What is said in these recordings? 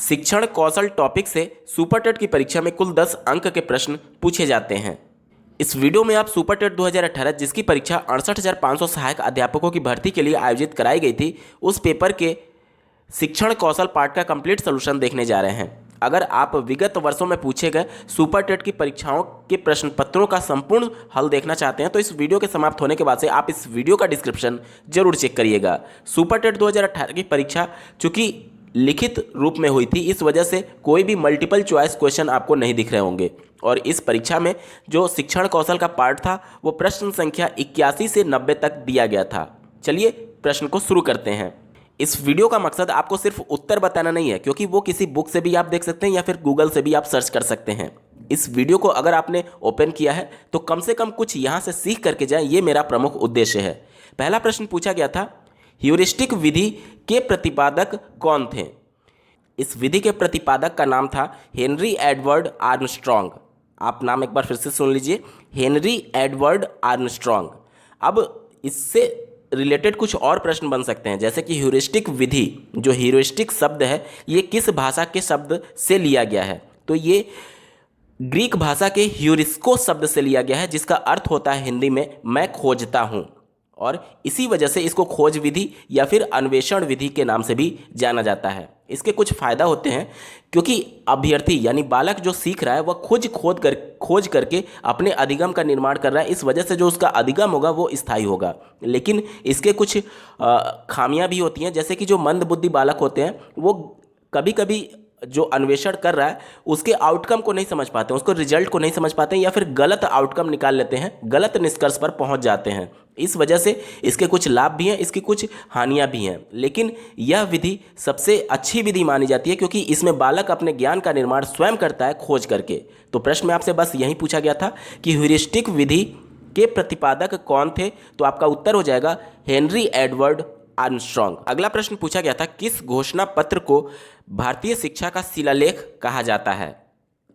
शिक्षण कौशल टॉपिक से super TET की परीक्षा में कुल 10 अंक के प्रश्न पूछे जाते हैं। इस वीडियो में आप सुपर टेट 2018 जिसकी परीक्षा 68,500 सहायक अध्यापकों की भर्ती के लिए आयोजित कराई गई थी, उस पेपर के शिक्षण कौशल पार्ट का कंप्लीट सोल्यूशन देखने जा रहे हैं। अगर आप विगत वर्षों में पूछे गए सुपर टेट की परीक्षाओं के प्रश्न पत्रों का संपूर्ण हल देखना चाहते हैं तो इस वीडियो के समाप्त होने के बाद से आप इस वीडियो का डिस्क्रिप्शन जरूर चेक करिएगा। सुपर टेट 2018 की परीक्षा चूंकि लिखित रूप में हुई थी, इस वजह से कोई भी मल्टीपल चॉइस क्वेश्चन आपको नहीं दिख रहे होंगे और इस परीक्षा में जो शिक्षण कौशल का पार्ट था वो प्रश्न संख्या 81 से 90 तक दिया गया था। चलिए प्रश्न को शुरू करते हैं। इस वीडियो का मकसद आपको सिर्फ उत्तर बताना नहीं है, क्योंकि वो किसी बुक से भी आप देख सकते हैं या फिर गूगल से भी आप सर्च कर सकते हैं। इस वीडियो को अगर आपने ओपन किया है तो कम से कम कुछ यहाँ से सीख करके जाएं, ये मेरा प्रमुख उद्देश्य है। पहला प्रश्न पूछा गया था, ह्यूरिस्टिक विधि के प्रतिपादक कौन थे? इस विधि के प्रतिपादक का नाम था हेनरी एडवर्ड आर्मस्ट्रॉन्ग। आप नाम एक बार फिर से सुन लीजिए, हेनरी एडवर्ड आर्मस्ट्रॉन्ग। अब इससे रिलेटेड कुछ और प्रश्न बन सकते हैं, जैसे कि ह्यूरिस्टिक विधि, जो ह्यूरिस्टिक शब्द है ये किस भाषा के शब्द से लिया गया है? तो ये ग्रीक भाषा के ह्यूरिस्को शब्द से लिया गया है, जिसका अर्थ होता है हिंदी में मैं खोजता हूँ, और इसी वजह से इसको खोज विधि या फिर अन्वेषण विधि के नाम से भी जाना जाता है। इसके कुछ फ़ायदा होते हैं, क्योंकि अभ्यर्थी यानी बालक जो सीख रहा है वह खोज करके अपने अधिगम का निर्माण कर रहा है। इस वजह से जो उसका अधिगम होगा वो स्थायी होगा। लेकिन इसके कुछ खामियां भी होती हैं, जैसे कि जो मंद बुद्धि बालक होते हैं वो कभी कभी जो अन्वेषण कर रहा है उसके आउटकम को नहीं समझ पाते हैं, उसको रिजल्ट को नहीं समझ पाते हैं, या फिर गलत आउटकम निकाल लेते हैं, गलत निष्कर्ष पर पहुंच जाते हैं। इस वजह से इसके कुछ लाभ भी हैं, इसकी कुछ हानियां भी हैं। लेकिन यह विधि सबसे अच्छी विधि मानी जाती है, क्योंकि इसमें बालक अपने ज्ञान का निर्माण स्वयं करता है खोज करके। तो प्रश्न में आपसे बस यही पूछा गया था कि ह्यूरिस्टिक विधि के प्रतिपादक कौन थे, तो आपका उत्तर हो जाएगा हेनरी एडवर्ड आर्मस्ट्रॉन्ग। अगला प्रश्न पूछा गया था, किस घोषणा पत्र को भारतीय शिक्षा का शिलालेख कहा जाता है?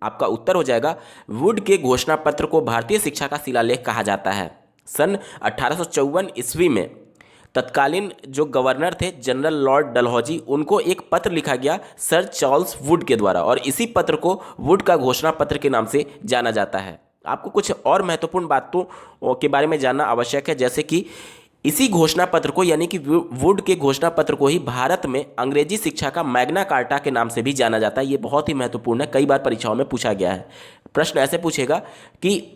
आपका उत्तर हो जाएगा वुड के घोषणा पत्र को भारतीय शिक्षा का शिलालेख कहा जाता है। सन 1854 ईस्वी में तत्कालीन जो गवर्नर थे जनरल लॉर्ड डलहौजी, उनको एक पत्र लिखा गया सर चार्ल्स वुड के द्वारा, और इसी पत्र को वुड का घोषणा पत्र के नाम से जाना जाता है। आपको कुछ और महत्वपूर्ण बातों के बारे में जानना आवश्यक है, जैसे कि इसी घोषणा पत्र को यानी कि वुड के घोषणा पत्र को ही भारत में अंग्रेजी शिक्षा का मैग्ना कार्टा के नाम से भी जाना जाता है। ये बहुत ही महत्वपूर्ण है, कई बार परीक्षाओं में पूछा गया है। प्रश्न ऐसे पूछेगा कि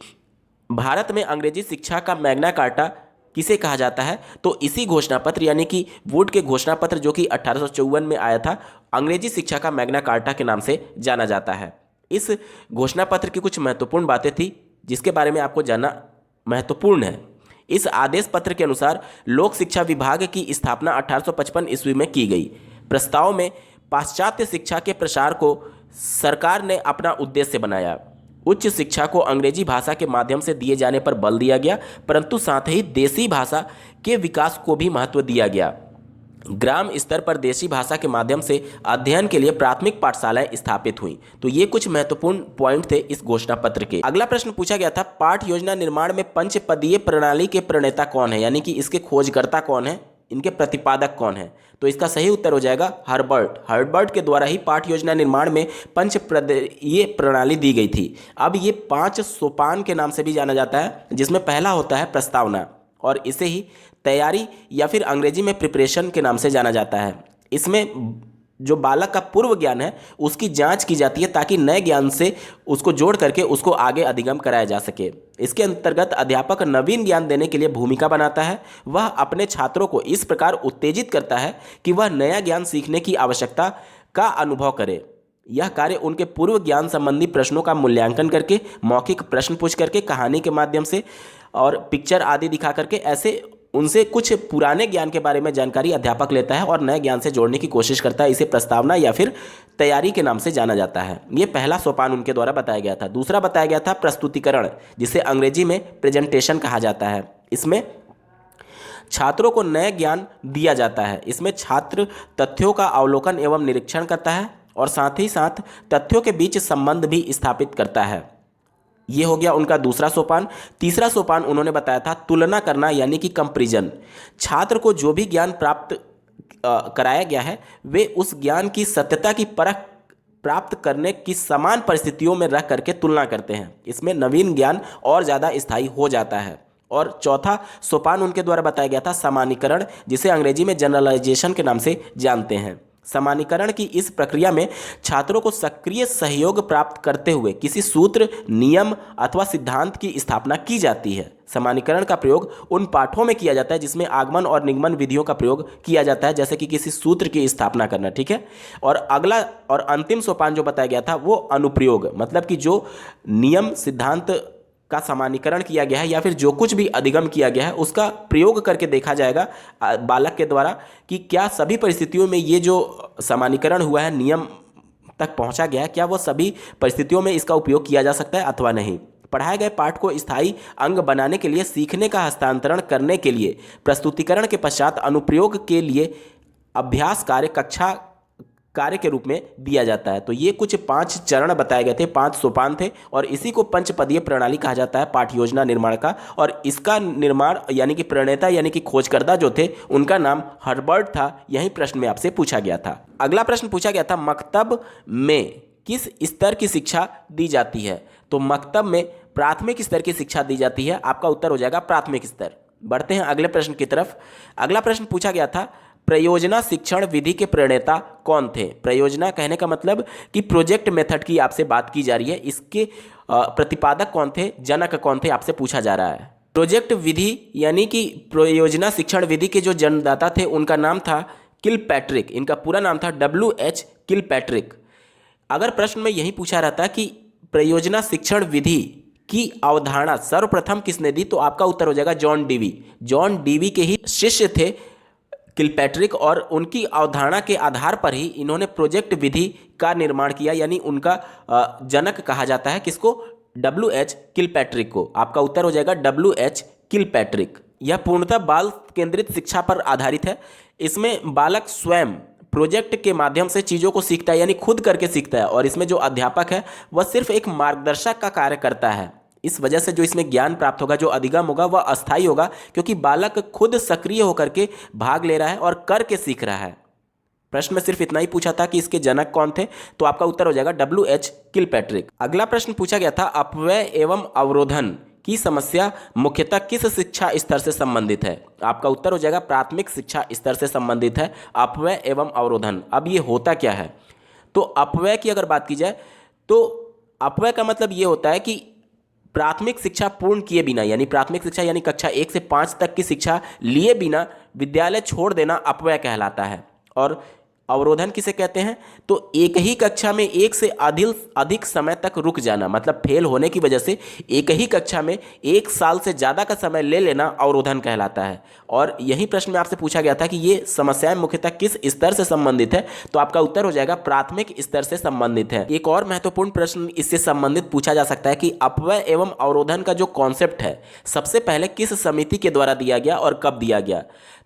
भारत में अंग्रेजी शिक्षा का मैग्ना कार्टा किसे कहा जाता है? तो इसी घोषणा पत्र यानी कि वुड के घोषणा पत्र जो कि 1854 में आया था, अंग्रेजी शिक्षा का मैग्ना कार्टा के नाम से जाना जाता है। इस घोषणा पत्र की कुछ महत्वपूर्ण बातें थी जिसके बारे में आपको जानना महत्वपूर्ण है। इस आदेश पत्र के अनुसार लोक शिक्षा विभाग की स्थापना 1855 ईस्वी में की गई। प्रस्ताव में पाश्चात्य शिक्षा के प्रसार को सरकार ने अपना उद्देश्य बनाया। उच्च शिक्षा को अंग्रेजी भाषा के माध्यम से दिए जाने पर बल दिया गया, परंतु साथ ही देसी भाषा के विकास को भी महत्व दिया गया। ग्राम स्तर पर देशी भाषा के माध्यम से अध्ययन के लिए प्राथमिक पाठशालाएं स्थापित हुई। तो ये कुछ महत्वपूर्ण पॉइंट थे इस घोषणा पत्र के। अगला प्रश्न पूछा गया था, पाठ योजना निर्माण में पंचपदीय प्रणाली के प्रणेता कौन है, यानी कि इसके खोजकर्ता कौन है, इनके प्रतिपादक कौन है? तो इसका सही उत्तर हो जाएगा हर्बर्ट के द्वारा ही पाठ योजना निर्माण में पंचपदीय प्रणाली दी गई थी। अब ये 5 सोपान के नाम से भी जाना जाता है, जिसमें पहला होता है प्रस्तावना, और इसे ही तैयारी या फिर अंग्रेजी में प्रिपरेशन के नाम से जाना जाता है। इसमें जो बालक का पूर्व ज्ञान है उसकी जांच की जाती है, ताकि नए ज्ञान से उसको जोड़ करके उसको आगे अधिगम कराया जा सके। इसके अंतर्गत अध्यापक नवीन ज्ञान देने के लिए भूमिका बनाता है। वह अपने छात्रों को इस प्रकार उत्तेजित करता है कि वह नया ज्ञान सीखने की आवश्यकता का अनुभव करे। यह कार्य उनके पूर्व ज्ञान संबंधी प्रश्नों का मूल्यांकन करके, मौखिक प्रश्न पूछ करके, कहानी के माध्यम से और पिक्चर आदि दिखा करके, ऐसे उनसे कुछ पुराने ज्ञान के बारे में जानकारी अध्यापक लेता है और नए ज्ञान से जोड़ने की कोशिश करता है। इसे प्रस्तावना या फिर तैयारी के नाम से जाना जाता है। ये पहला सोपान उनके द्वारा बताया गया था। दूसरा बताया गया था प्रस्तुतिकरण, जिसे अंग्रेजी में प्रेजेंटेशन कहा जाता है। इसमें छात्रों को नए ज्ञान दिया जाता है। इसमें छात्र तथ्यों का अवलोकन एवं निरीक्षण करता है और साथ ही साथ तथ्यों के बीच संबंध भी स्थापित करता है। ये हो गया उनका दूसरा सोपान। तीसरा सोपान उन्होंने बताया था तुलना करना, यानी कि कंपैरिजन। छात्र को जो भी ज्ञान प्राप्त कराया गया है वे उस ज्ञान की सत्यता की परख प्राप्त करने की समान परिस्थितियों में रह करके तुलना करते हैं। इसमें नवीन ज्ञान और ज़्यादा स्थायी हो जाता है। और चौथा सोपान उनके द्वारा बताया गया था सामान्यीकरण, जिसे अंग्रेजी में जनरलाइजेशन के नाम से जानते हैं। सामान्यीकरण की इस प्रक्रिया में छात्रों को सक्रिय सहयोग प्राप्त करते हुए किसी सूत्र, नियम अथवा सिद्धांत की स्थापना की जाती है। सामान्यीकरण का प्रयोग उन पाठों में किया जाता है जिसमें आगमन और निगमन विधियों का प्रयोग किया जाता है, जैसे कि किसी सूत्र की स्थापना करना। ठीक है। और अगला और अंतिम सोपान जो बताया गया था वो अनुप्रयोग, मतलब कि जो नियम सिद्धांत का सामान्यीकरण किया गया है या फिर जो कुछ भी अधिगम किया गया है उसका प्रयोग करके देखा जाएगा बालक के द्वारा कि क्या सभी परिस्थितियों में ये जो सामान्यीकरण हुआ है, नियम तक पहुंचा गया है, क्या वो सभी परिस्थितियों में इसका उपयोग किया जा सकता है अथवा नहीं। पढ़ाए गए पाठ को स्थायी अंग बनाने के लिए, सीखने का हस्तांतरण करने के लिए, प्रस्तुतिकरण के पश्चात अनुप्रयोग के लिए अभ्यास कार्य कक्षा कार्य के रूप में दिया जाता है। तो ये कुछ 5 चरण बताए गए थे, 5 सोपान थे और इसी को पंचपदीय प्रणाली कहा जाता है पाठ योजना निर्माण का। और इसका निर्माण यानी कि प्रणेता यानी कि खोजकर्ता जो थे उनका नाम हर्बर्ट था। यही प्रश्न में आपसे पूछा गया था। अगला प्रश्न पूछा गया था मकतब में किस स्तर की शिक्षा दी जाती है। तो मकतब में प्राथमिक स्तर की शिक्षा दी जाती है। आपका उत्तर हो जाएगा प्राथमिक स्तर। बढ़ते हैं अगले प्रश्न की तरफ। अगला प्रश्न पूछा गया था प्रयोजना शिक्षण विधि के प्रणेता कौन थे। प्रयोजना कहने का मतलब कि प्रोजेक्ट मेथड की आपसे बात की जा रही है। इसके प्रतिपादक कौन थे, जनक कौन थे, आपसे पूछा जा रहा है। प्रोजेक्ट विधि यानी कि प्रयोजना शिक्षण विधि के जो जन्मदाता थे उनका नाम था किलपैट्रिक। इनका पूरा नाम था W.H. किलपैट्रिक। अगर प्रश्न में यही पूछा रहता कि प्रयोजना शिक्षण विधि की अवधारणा सर्वप्रथम किसने दी, तो आपका उत्तर हो जाएगा जॉन डीवी। जॉन डीवी के ही शिष्य थे किलपैट्रिक और उनकी अवधारणा के आधार पर ही इन्होंने प्रोजेक्ट विधि का निर्माण किया, यानी उनका जनक कहा जाता है किसको, W.H. किलपैट्रिक को। आपका उत्तर हो जाएगा W.H. किलपैट्रिक। यह पूर्णतः बाल केंद्रित शिक्षा पर आधारित है। इसमें बालक स्वयं प्रोजेक्ट के माध्यम से चीज़ों को सीखता है, यानी खुद करके सीखता है। और इसमें जो अध्यापक है वह सिर्फ एक मार्गदर्शक का कार्य करता है। इस वजह से जो इसमें ज्ञान प्राप्त होगा, जो अधिगम होगा, वह अस्थायी होगा, क्योंकि बालक खुद सक्रिय होकर के भाग ले रहा है और करके सीख रहा है। प्रश्न में सिर्फ इतना ही पूछा था कि इसके जनक कौन थे, तो आपका उत्तर हो जाएगा W.H. किलपैट्रिक। अगला प्रश्न पूछा गया था अपव्यय एवं अवरोधन की समस्या मुख्यतः किस शिक्षा स्तर से संबंधित है। आपका उत्तर हो जाएगा प्राथमिक शिक्षा स्तर से संबंधित है अपव्यय एवं अवरोधन। अब ये होता क्या है, तो अपव्यय की अगर बात की जाए तो अपव्यय का मतलब ये होता है कि प्राथमिक शिक्षा पूर्ण किए बिना, यानी प्राथमिक शिक्षा यानी कक्षा 1 से 5 तक की शिक्षा लिए बिना विद्यालय छोड़ देना अपव्यय कहलाता है। और अवरोधन किसे कहते हैं, तो एक ही कक्षा में एक से अधिक समय तक रुक जाना, मतलब फेल होने की वजह से एक ही कक्षा में 1 साल से ज़्यादा का समय ले लेना अवरोधन कहलाता है। और यही प्रश्न में आपसे पूछा गया था कि ये समस्याएं मुख्यतः किस स्तर से संबंधित है, तो आपका उत्तर हो जाएगा प्राथमिक स्तर से संबंधित है। एक और महत्वपूर्ण प्रश्न इससे संबंधित पूछा जा सकता है कि अपव्यय एवं अवरोधन का जो कॉन्सेप्ट है सबसे पहले किस समिति के द्वारा दिया गया और कब दिया गया,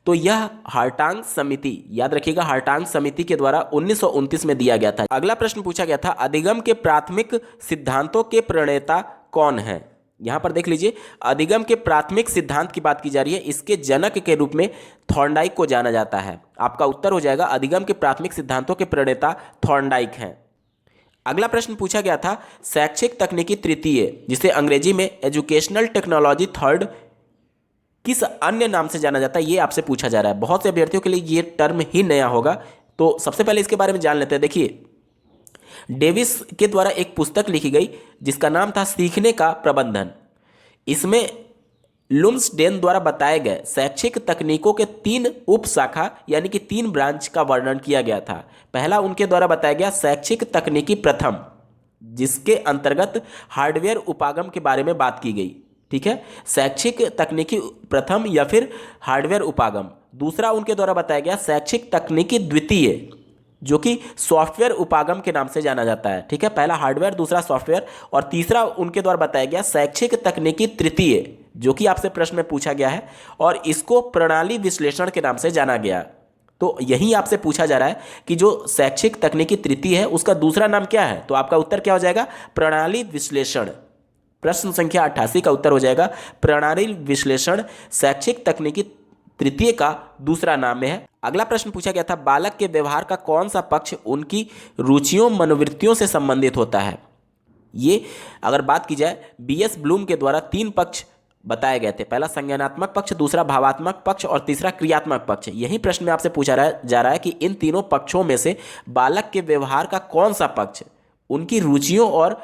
तो यह हार्टांग समिति, याद रखिएगा हार्टांग समिति के द्वारा 1929 में दिया गया था। अगला प्रश्न पूछा गया था अधिगम के प्राथमिक सिद्धांतों के प्रणेता कौन है। यहां पर देख लीजिए अधिगम के प्राथमिक सिद्धांत की बात की जा रही है, इसके जनक के रूप में थॉर्नडाइक को जाना जाता है। आपका उत्तर हो जाएगा अधिगम के प्राथमिक सिद्धांतों के प्रणेता थॉर्नडाइक हैं। अगला प्रश्न पूछा गया था शैक्षिक तकनीकी तृतीय, जिसे अंग्रेजी में एजुकेशनल टेक्नोलॉजी थर्ड, किस अन्य नाम से जाना जाता है, ये आपसे पूछा जा रहा है। बहुत से अभ्यर्थियों के लिए ये टर्म ही नया होगा, तो सबसे पहले इसके बारे में जान लेते हैं। देखिए डेविस के द्वारा एक पुस्तक लिखी गई जिसका नाम था सीखने का प्रबंधन। इसमें लुम्सडेन द्वारा बताए गए शैक्षिक तकनीकों के 3 उप शाखा यानी कि 3 ब्रांच का वर्णन किया गया था। पहला उनके द्वारा बताया गया शैक्षिक तकनीकी प्रथम, जिसके अंतर्गत हार्डवेयर उपागम के बारे में बात की गई। ठीक है, शैक्षिक तकनीकी प्रथम या फिर हार्डवेयर उपागम। दूसरा उनके द्वारा बताया गया शैक्षिक तकनीकी द्वितीय, जो कि सॉफ्टवेयर उपागम के नाम से जाना जाता है। ठीक है, पहला हार्डवेयर, दूसरा सॉफ्टवेयर, और तीसरा उनके द्वारा बताया गया शैक्षिक तकनीकी तृतीय, जो कि आपसे प्रश्न में पूछा गया है और इसको प्रणाली विश्लेषण के नाम से जाना गया। तो यही आपसे पूछा जा रहा है कि जो शैक्षिक तकनीकी तृतीय है उसका दूसरा नाम क्या है, तो आपका उत्तर क्या हो जाएगा, प्रणाली विश्लेषण। प्रश्न संख्या 88 का उत्तर हो जाएगा प्रणाली विश्लेषण शैक्षिक तकनीकी तृतीय का दूसरा नाम में है। अगला प्रश्न पूछा गया था, बालक के व्यवहार का कौन सा पक्ष उनकी रुचियों मनोवृत्तियों से संबंधित होता है। ये अगर बात की जाए बीएस ब्लूम के द्वारा 3 पक्ष बताए गए थे। पहला संज्ञानात्मक पक्ष, दूसरा भावात्मक पक्ष और तीसरा क्रियात्मक पक्ष। यही प्रश्न में आपसे पूछा जा रहा है कि इन तीनों पक्षों में से बालक के व्यवहार का कौन सा पक्ष उनकी रुचियों और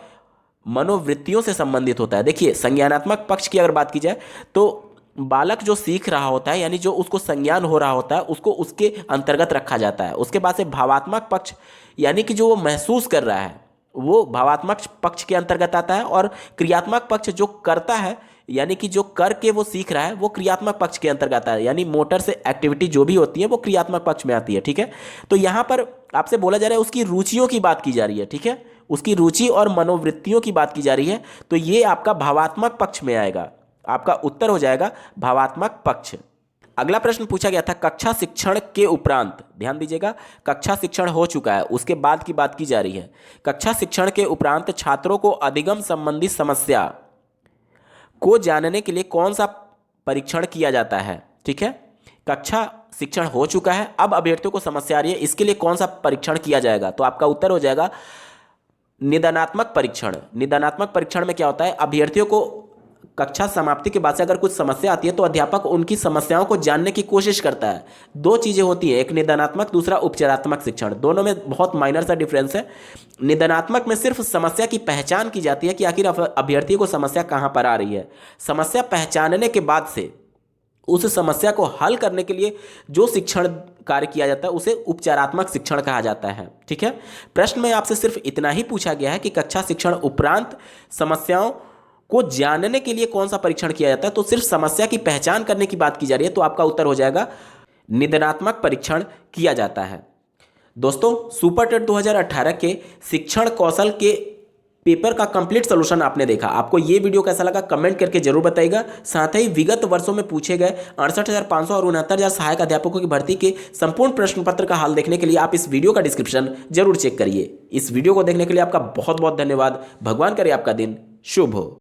मनोवृत्तियों से संबंधित होता है। देखिए, संज्ञानात्मक पक्ष की अगर बात की जाए तो बालक जो सीख रहा होता है, यानी जो उसको संज्ञान हो रहा होता है, उसको उसके अंतर्गत रखा जाता है। उसके बाद से भावात्मक पक्ष, यानी कि जो वो महसूस कर रहा है, वो भावात्मक पक्ष के अंतर्गत आता है। और क्रियात्मक पक्ष जो करता है, यानी कि जो करके वो सीख रहा है, वो क्रियात्मक पक्ष के अंतर्गत आता है। यानी मोटर से एक्टिविटी जो भी होती है वो क्रियात्मक पक्ष में आती है। ठीक है, तो यहाँ पर आपसे बोला जा रहा है उसकी रुचियों की बात की जा रही है। ठीक है, उसकी रुचि और मनोवृत्तियों की बात की जा रही है, तो ये आपका भावात्मक पक्ष में आएगा। आपका उत्तर हो जाएगा भावात्मक पक्ष। अगला प्रश्न पूछा गया था, कक्षा शिक्षण के उपरांत, ध्यान दीजिएगा, कक्षा शिक्षण हो चुका है, उसके बाद की बात की जा रही है। कक्षा शिक्षण के उपरांत छात्रों को अधिगम संबंधी समस्या को जानने के लिए कौन सा परीक्षण किया जाता है। ठीक है, कक्षा शिक्षण हो चुका है, अब अभ्यर्थियों को समस्या आ रही है, इसके लिए कौन सा परीक्षण किया जाएगा। तो आपका उत्तर हो जाएगा निदानात्मक परीक्षण। निदानात्मक परीक्षण में क्या होता है, अभ्यर्थियों को कक्षा समाप्ति के बाद से अगर कुछ समस्या आती है तो अध्यापक उनकी समस्याओं को जानने की कोशिश करता है। 2 चीज़ें होती हैं, एक निदानात्मक, दूसरा उपचारात्मक शिक्षण। दोनों में बहुत माइनर सा डिफरेंस है। निदानात्मक में सिर्फ समस्या की पहचान की जाती है कि आखिर अभ्यर्थी को समस्या कहाँ पर आ रही है। समस्या पहचानने के बाद से उस समस्या को हल करने के लिए जो शिक्षण कार्य किया जाता है उसे उपचारात्मक शिक्षण कहा जाता है। ठीक है, प्रश्न में आपसे सिर्फ इतना ही पूछा गया है कि कक्षा शिक्षण उपरांत समस्याओं को जानने के लिए कौन सा परीक्षण किया जाता है, तो सिर्फ समस्या की पहचान करने की बात की जा रही है, तो आपका उत्तर हो जाएगा निदानात्मक परीक्षण किया जाता है। दोस्तों, सुपर टेट 2018 के शिक्षण कौशल के पेपर का कंप्लीट सॉल्यूशन आपने देखा। आपको ये वीडियो कैसा लगा कमेंट करके जरूर बताइएगा। साथ ही विगत वर्षों में पूछे गए 68,500 और 69,000 सहायक अध्यापकों की भर्ती के संपूर्ण प्रश्न पत्र का हाल देखने के लिए आप इस वीडियो का डिस्क्रिप्शन जरूर चेक करिए। इस वीडियो को देखने के लिए आपका बहुत बहुत धन्यवाद। भगवान करे आपका दिन शुभ हो।